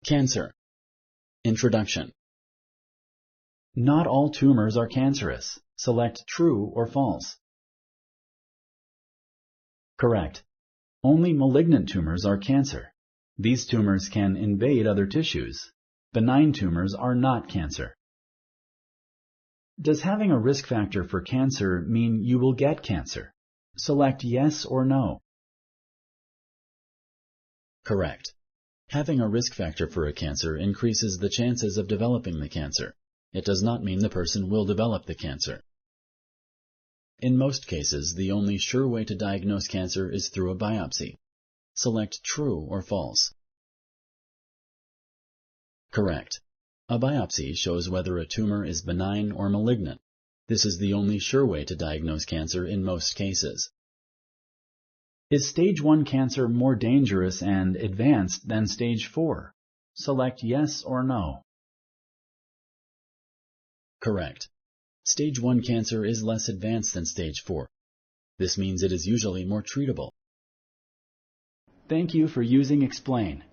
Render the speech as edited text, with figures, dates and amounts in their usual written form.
Cancer. Introduction. Not all tumors are cancerous. Select true or false. Correct. Only malignant tumors are cancer. These tumors can invade other tissues. Benign tumors are not cancer. Does having a risk factor for cancer mean you will get cancer? Select yes or no. Correct. Having a risk factor for a cancer increases the chances of developing the cancer. It does not mean the person will develop the cancer. In most cases, the only sure way to diagnose cancer is through a biopsy. Select true or false. Correct. A biopsy shows whether a tumor is benign or malignant. This is the only sure way to diagnose cancer in most cases. Is stage 1 cancer more dangerous and advanced than stage 4? Select yes or no. Correct. Stage 1 cancer is less advanced than stage 4. This means it is usually more treatable. Thank you for using Explain.